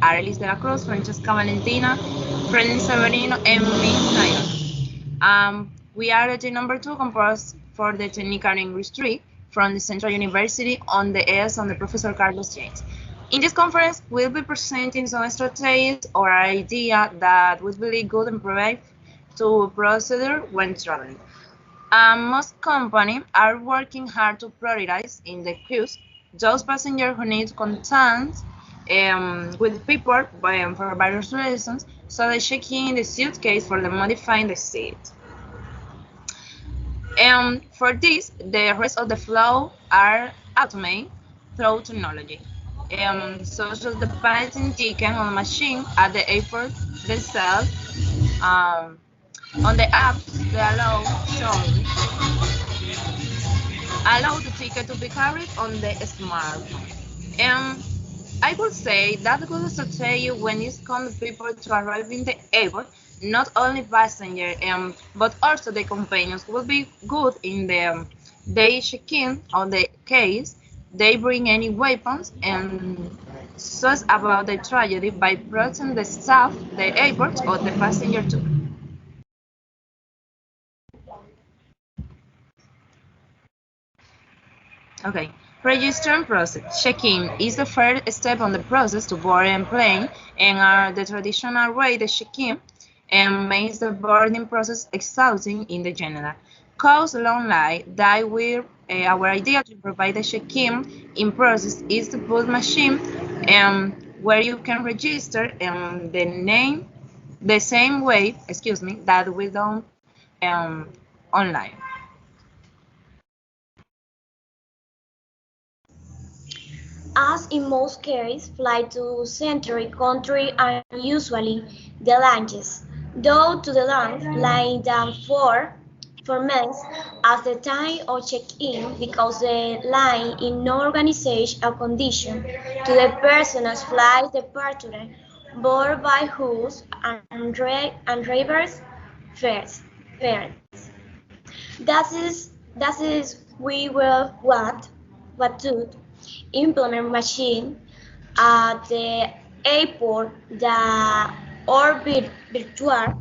Arelis de la Cruz, Francesca Valentina, Freddy Severino, and me, Nayon. We are the team number 2 composed for the Technical English 3 from the Central University on the ES on the Professor Carlos James. In this conference, we'll be presenting some strategies or idea that we believe good and provide to procedure when traveling. Most companies are working hard to prioritize in the queues those passengers who need contact with people for various reasons, so they check in the suitcase for the modifying the seat. For this, the rest of the flow are automated through technology, such as the printing ticket on the machine at the airport themselves. On the apps, they allow the ticket to be carried on the smartphone. I would say that good strategy when it comes to people to arrive in the airport, not only passengers, but also the companions will be good in the they check-in on the case they bring any weapons and such about the tragedy by protecting the staff, the airport, or the passenger too. Okay. Registering process. Check-in is the first step on the process to board a plane and are the traditional way the check-in and makes the boarding process exhausting in the general. Cause long line that our idea to provide the check-in in process is to put machine where you can register the name the same way, that we done online. As in most cases, flights to century country are usually the longest, though to the long line than for months as the time of check-in because the line in no organization or condition to the person's flight departure board by whose and drivers fares. That is we will what to implement machine at the airport that or virtual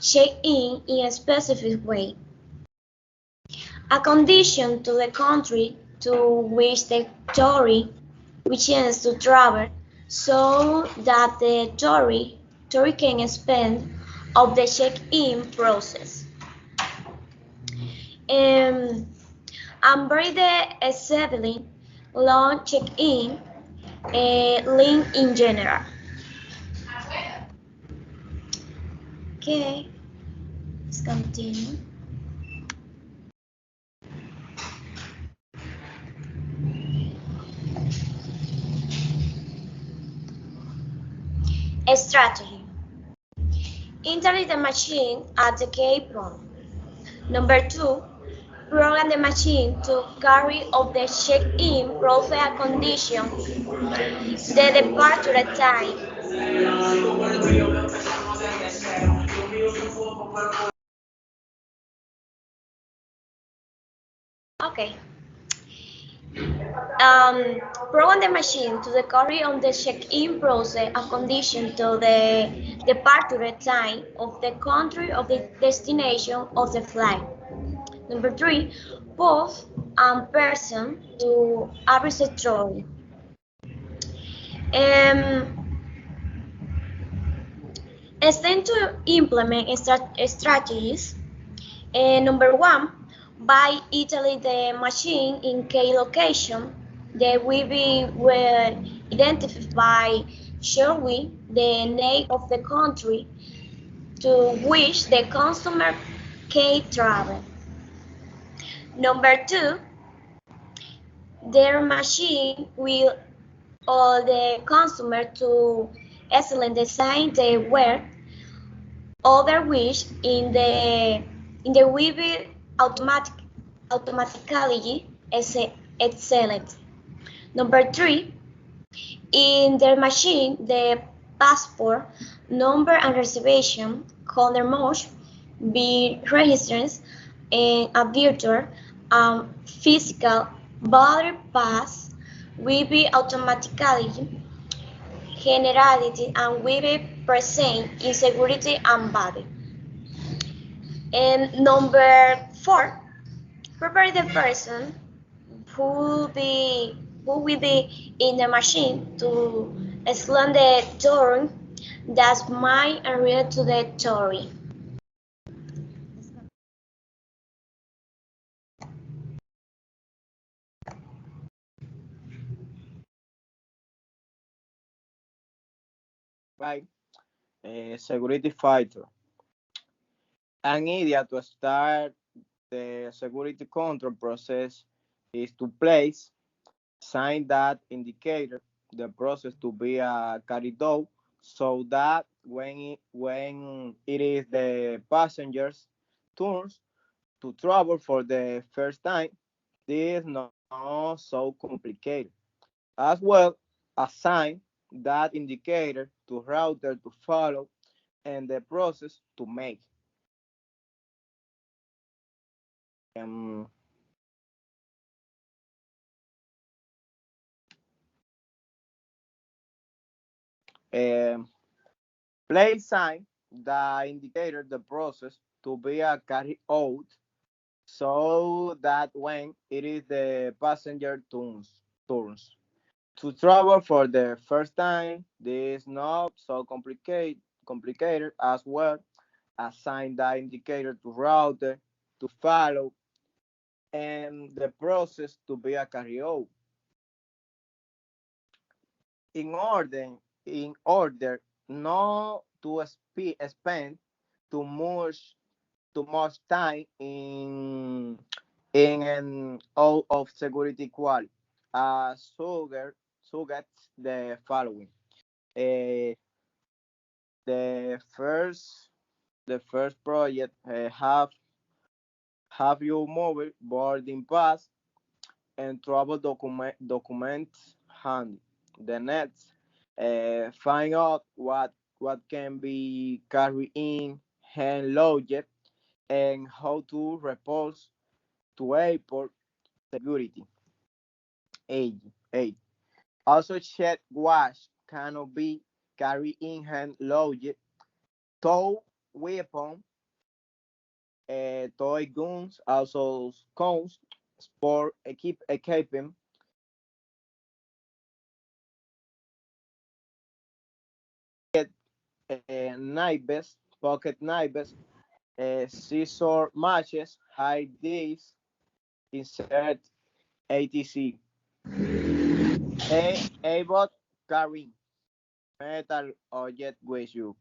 check-in in a specific way. A condition to the country to which the tourist wishes to travel so that the tourist can spend of the check-in process. And very the settling long check-in link in general. Okay, let's continue. A strategy. Integrate the machine at the gate point. Number 2, program the machine to carry out the check-in process condition, the departure time. Okay. Program the machine to carry on the check-in process a condition to the departure time of the country of the destination of the flight. Number 3, post and person to a receptor. Extend to implement strategies. Number 1, by Italy the machine in K location that will be identified by showing the name of the country to which the customer can travel. Number 2, their machine will allow the consumer to excellent design they wear, other which in the will be automatically excellent. Number 3, in their machine the passport number and reservation color must be registered in a virtual and physical boarding pass will be automatically generality and will be present in security and body. And number 4, prepare the person who will be in the machine to explain the term that might relate to the theory. Right? Security fighter. An idea to start the security control process is to place sign that indicator the process to be carried out so that when it is the passengers turns to travel for the first time, this is not so complicated. As well, assign that indicator to router to follow and the process to make. Um, um, Place sign the indicator the process to be carried out so that when it is the passenger turns to travel for the first time, this is not so complicated as well. Assign the indicator to router to follow and the process to be a carry out. In order, in order not to spend too much too much time in an all of security quality. Suggest the following. Uh, the first the first project have your mobile boarding pass and travel documents handy. The next, find out what can be carried in hand loaded and how to report to airport security. 8. 8. Also check watch cannot be carried in hand loaded, tow weapon, toy guns, also cones, sport equipment, knives, pocket knives, scissor matches, high discs, insert ATC, about carrying metal object with you.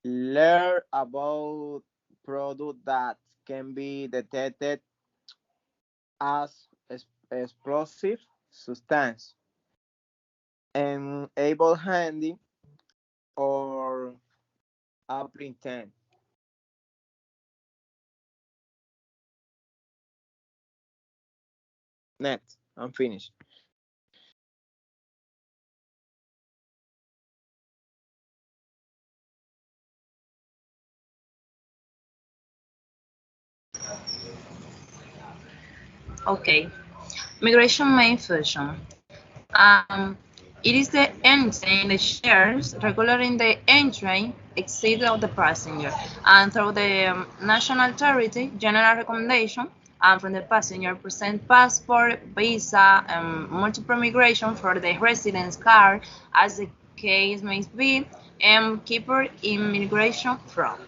Learn about products that can be detected as explosive substance and able handy or apprehended. Next, I'm finished. Okay. Migration main function. Um, it is the engine that shares regulating the entry exit of the passenger and through the national authority general recommendation and from the passenger present passport, visa, multiple migration for the residence card as the case may be and keeper immigration fraud.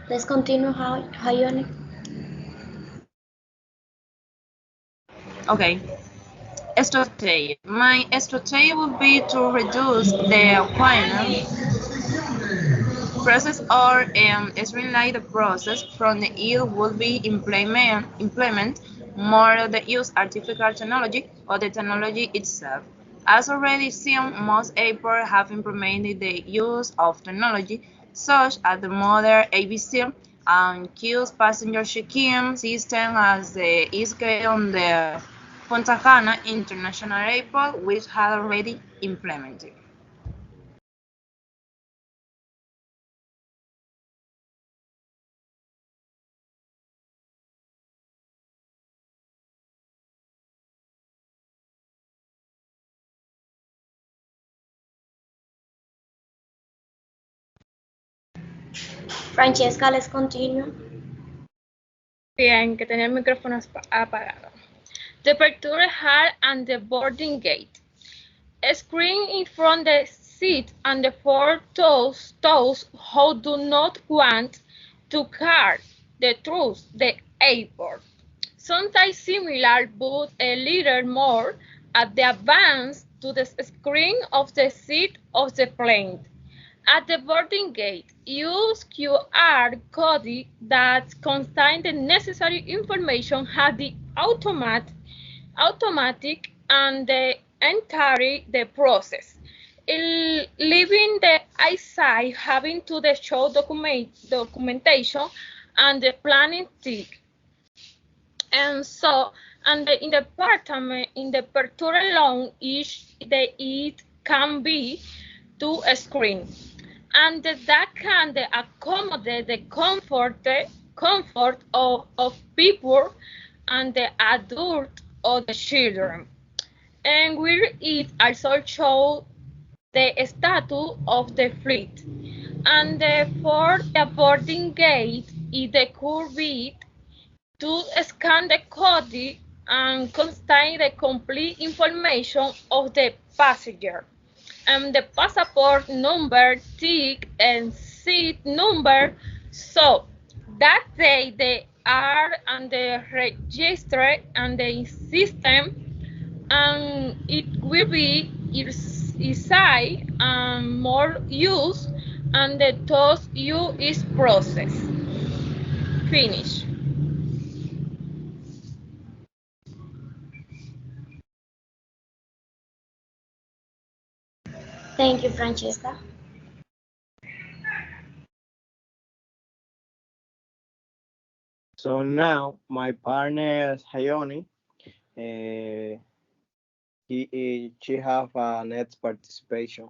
Let's continue how Ionic. Okay. Strategy. My strategy would be to reduce the acquaintance process or streamline the process from the it would be implement more of the use artificial technology or the technology itself. As already seen, most airports have implemented the use of technology such as the modern ABC and queues passenger check-in system as the is on the Punta Cana International Airport, which had already implemented. Francesca, let's continue. Bien, que tenía el micrófono apagado. The Perture Hall and the boarding gate. A screen in front the seat and the four toes who do not want to car the truth, the airport. Sometimes similar, but a little more at the advance to the screen of the seat of the plane. At the boarding gate, use QR code that contains the necessary information at the automatic and carry the process. Leaving the eyesight having to the show documentation and the planning tick. And so, and in the apartment, in the Perture alone, it can be to a screen, and that can accommodate the comfort of people and the adult or the children. And where it also shows the status of the fleet. And for the boarding gate, it could be to scan the code and contain the complete information of the passenger and the passport number, tick, and seat number, so that they are and the register and the system, and it will be easy and more use, and the toast you is process. Finish. Thank you, Francesca. So now my partner Hayoni, she have a next participation.